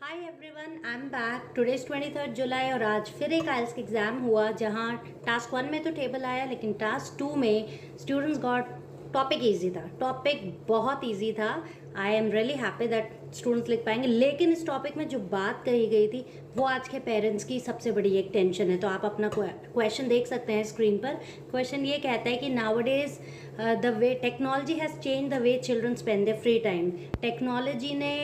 Hi everyone, I am back. Today's 23 जुलाई और आज फिर एक आइल्स का एग्ज़ाम हुआ जहां टास्क 1 में तो टेबल आया, लेकिन टास्क 2 में स्टूडेंट्स गॉट टॉपिक इजी था। टॉपिक बहुत इजी था। I am really happy that students लिख पाएंगे, लेकिन इस टॉपिक में जो बात कही गई थी वो आज के पेरेंट्स की सबसे बड़ी एक टेंशन है। तो आप अपना क्वेश्चन देख सकते हैं स्क्रीन पर। क्वेश्चन ये कहता है कि nowadays the way technology has change the way children spend there free time. Technology ने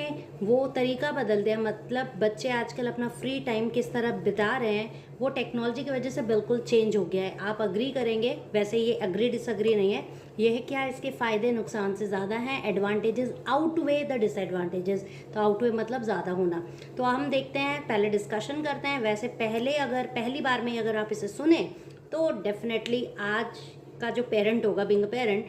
वो तरीका बदल दिया, मतलब बच्चे आजकल अपना फ्री टाइम किस तरह बिता रहे हैं वो टेक्नोलॉजी की वजह से बिल्कुल चेंज हो गया है। आप अग्री करेंगे, वैसे ये अग्री डिसअग्री नहीं है, ये है क्या इसके फ़ायदे नुकसान से ज़्यादा हैं। एडवांटेजेस आउटवे द डिसएडवांटेजेस, तो आउटवे मतलब ज़्यादा होना। तो हम देखते हैं, पहले डिस्कशन करते हैं। वैसे पहली बार में अगर आप इसे सुने तो डेफिनेटली आज का जो पेरेंट होगा, being a parent,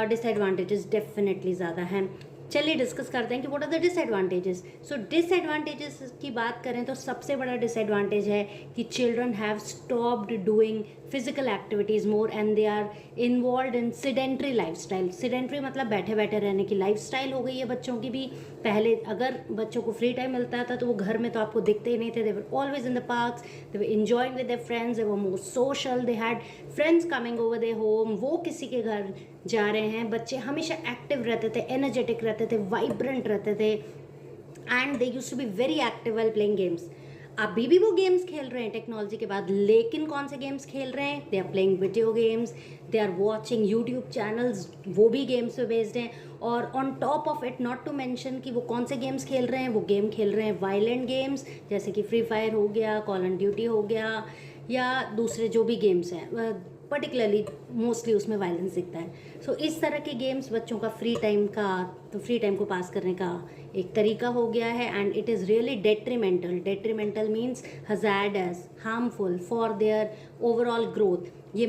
disadvantages definitely ज़्यादा हैं। चलिए डिस्कस करते हैं कि what are the disadvantages. So disadvantages की बात करें तो सबसे बड़ा डिसएडवांटेज है कि children have stopped doing physical activities more and they are involve in sedentary lifestyle. Sedentary मतलब बैठे बैठे रहने की लाइफस्टाइल हो गई है बच्चों की भी। पहले अगर बच्चों को फ्री टाइम मिलता था तो वो घर में तो आपको दिखते ही नहीं थे। They were always in the parks, they were enjoying with their friends, they were more social, they had friends coming over their home. वो किसी के घर जा रहे हैं, बच्चे हमेशा एक्टिव रहते थे, एनर्जेटिक रहते थे, वाइब्रेंट रहते थे, and they used to be very active well playing games. अभी भी वो गेम्स खेल रहे हैं टेक्नोलॉजी के बाद, लेकिन कौन से गेम्स खेल रहे हैं? They are playing video games, they are watching YouTube channels, वो भी गेम्स पे बेस्ड हैं। और on top of it, not to mention कि वो कौन से गेम्स खेल रहे हैं, वो गेम खेल रहे हैं वायलेंट गेम्स, जैसे कि फ्री फायर हो गया, कॉल ऑफ ड्यूटी हो गया, या दूसरे जो भी गेम्स हैं, पर्टिकुलरली मोस्टली उसमें वायलेंस दिखता है। सो इस तरह के गेम्स बच्चों का फ्री टाइम को पास करने का एक तरीका हो गया है, and it is really detrimental means hazardous, harmful for their overall growth. ये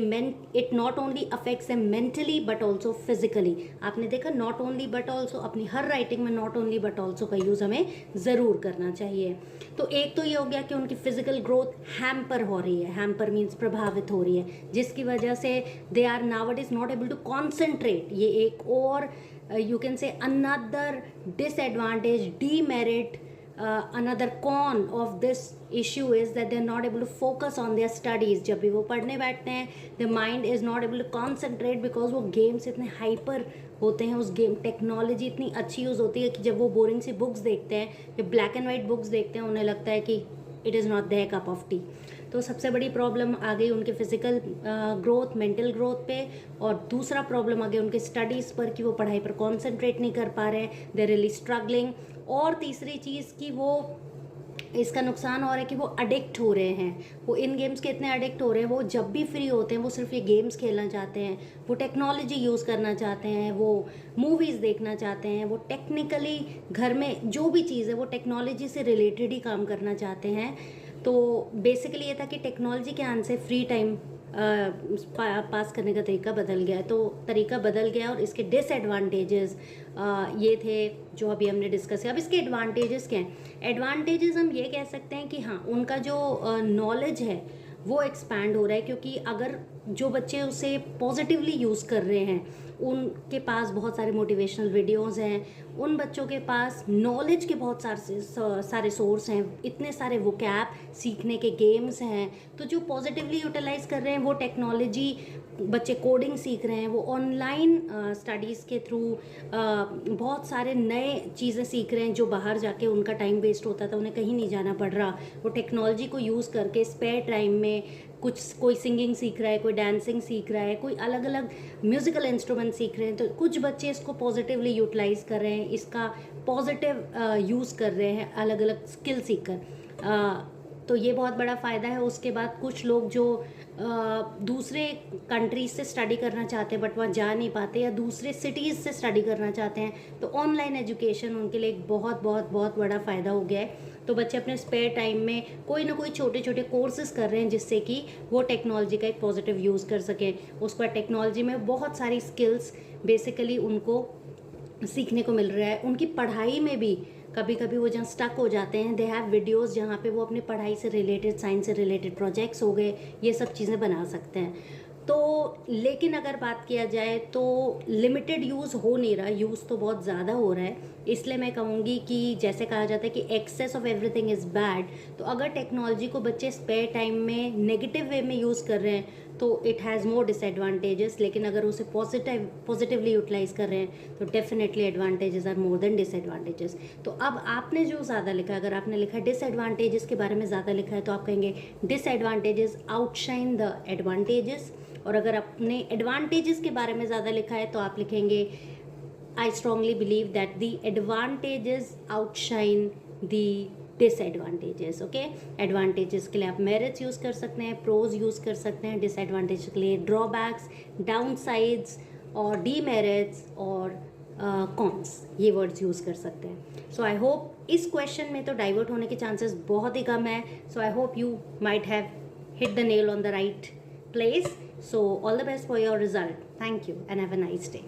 it not only affects them mentally but also physically. आपने देखा, नॉट ओनली बट ऑल्सो, अपनी हर राइटिंग में नॉट ओनली बट ऑल्सो का यूज़ हमें ज़रूर करना चाहिए। तो एक तो ये हो गया कि उनकी फिजिकल ग्रोथ हैम्पर हो रही है, हैम्पर मीन्स प्रभावित हो रही है, जिसकी वजह से they are nowadays not able to concentrate. ये एक और you can say another disadvantage, demerit, another con of this issue is that they're not able to focus on their studies. जब भी वो पढ़ने बैठते हैं, the mind is not able to concentrate because वो गेम्स इतने हाइपर होते हैं, उस गेम टेक्नोलॉजी इतनी अच्छी यूज़ होती है कि जब वो बोरिंग सी बुक्स देखते हैं, जब ब्लैक एंड वाइट बुक्स देखते हैं, उन्हें लगता है कि it is not their cup of tea. तो सबसे बड़ी प्रॉब्लम आ गई उनके फिजिकल ग्रोथ, मेंटल ग्रोथ पे, और दूसरा प्रॉब्लम आ गया उनके स्टडीज़ पर कि वो पढ़ाई पर कॉन्सेंट्रेट नहीं कर पा रहे हैं, दे रियली स्ट्रगलिंग। और तीसरी चीज़ कि वो इसका नुकसान और है कि वो अडिक्ट हो रहे हैं, वो इन गेम्स के इतने अडिक्ट हो रहे हैं, वो जब भी फ्री होते हैं वो सिर्फ ये गेम्स खेलना चाहते हैं, वो टेक्नोलॉजी यूज़ करना चाहते हैं, वो मूवीज़ देखना चाहते हैं, वो टेक्निकली घर में जो भी चीज़ है वो टेक्नोलॉजी से रिलेटेड ही काम करना चाहते हैं। तो बेसिकली ये था कि टेक्नोलॉजी के आने से फ्री टाइम पास करने का तरीका बदल गया है। तो तरीका बदल गया, और इसके डिसएडवांटेजेस ये थे जो अभी हमने डिस्कस किया। अब इसके एडवांटेजेस क्या हैं? एडवांटेजेस हम ये कह सकते हैं कि हाँ, उनका जो नॉलेज है वो एक्सपैंड हो रहा है, क्योंकि अगर जो बच्चे उसे पॉजिटिवली यूज़ कर रहे हैं, उनके पास बहुत सारे मोटिवेशनल वीडियोस हैं, उन बच्चों के पास नॉलेज के बहुत सारे सोर्स हैं, इतने सारे वोकैब सीखने के गेम्स हैं। तो जो पॉजिटिवली यूटिलाइज़ कर रहे हैं वो टेक्नोलॉजी, बच्चे कोडिंग सीख रहे हैं, वो ऑनलाइन स्टडीज़ के थ्रू बहुत सारे नए चीज़ें सीख रहे हैं जो बाहर जाके उनका टाइम वेस्ट होता था, उन्हें कहीं नहीं जाना पड़ रहा। वो टेक्नोलॉजी को यूज़ करके स्पेयर टाइम में कोई सिंगिंग सीख रहा है, कोई डांसिंग सीख रहा है, कोई अलग अलग म्यूज़िकल इंस्ट्रूमेंट सीख रहे हैं। तो कुछ बच्चे इसको पॉजिटिवली यूटिलाइज़ कर रहे हैं, इसका पॉजिटिव यूज़ कर रहे हैं अलग अलग स्किल सीख कर। तो ये बहुत बड़ा फ़ायदा है। उसके बाद कुछ लोग जो दूसरे कंट्रीज से स्टडी करना चाहते हैं बट वहाँ जा नहीं पाते, या दूसरे सिटीज़ से स्टडी करना चाहते हैं, तो ऑनलाइन एजुकेशन उनके लिए एक बहुत बहुत बहुत बड़ा फ़ायदा हो गया है। तो बच्चे अपने स्पेयर टाइम में कोई ना कोई छोटे छोटे कोर्सेज कर रहे हैं जिससे कि वो टेक्नोलॉजी का एक पॉजिटिव यूज़ कर सकें। उसके बाद टेक्नोलॉजी में बहुत सारी स्किल्स बेसिकली उनको सीखने को मिल रहा है। उनकी पढ़ाई में भी कभी कभी वो जहाँ स्टक हो जाते हैं, दे हैव वीडियोस जहाँ पे वो अपनी पढ़ाई से रिलेटेड, साइंस से रिलेटेड प्रोजेक्ट्स हो गए, ये सब चीज़ें बना सकते हैं। तो लेकिन अगर बात किया जाए तो लिमिटेड यूज़ हो नहीं रहा, यूज़ तो बहुत ज़्यादा हो रहा है। इसलिए मैं कहूँगी कि जैसे कहा जाता है कि excess of everything is bad, तो अगर टेक्नोलॉजी को बच्चे स्पेयर टाइम में नेगेटिव वे में यूज़ कर रहे हैं तो इट हैज़ मोर डिसएडवांटेजेस, लेकिन अगर उसे पॉजिटिवली यूटिलाइज़ कर रहे हैं तो definitely advantages are more than disadvantages. तो अब आपने जो ज़्यादा लिखा है, अगर आपने लिखा है डिसएडवांटेजेस के बारे में ज़्यादा लिखा है तो आप कहेंगे डिसएडवांटेजेस आउटशाइन द एडवांटेजेस, और अगर आपने एडवांटेजेस के बारे में ज़्यादा लिखा है तो आप लिखेंगे I strongly believe that the advantages outshine the disadvantages. Okay, advantages के लिए आप मेरिट्स यूज़ कर सकते हैं, प्रोज यूज़ कर सकते हैं, डिसएडवांटेज के लिए ड्रॉबैक्स, डाउनसाइड्स और डीमेरिट्स और कॉन्स, ये वर्ड्स यूज़ कर सकते हैं। सो आई होप इस क्वेश्चन में तो डाइवर्ट होने के चांसेस बहुत ही कम है। So I hope you might have hit the nail on the right place. So all the best for your result. Thank you and have a nice day.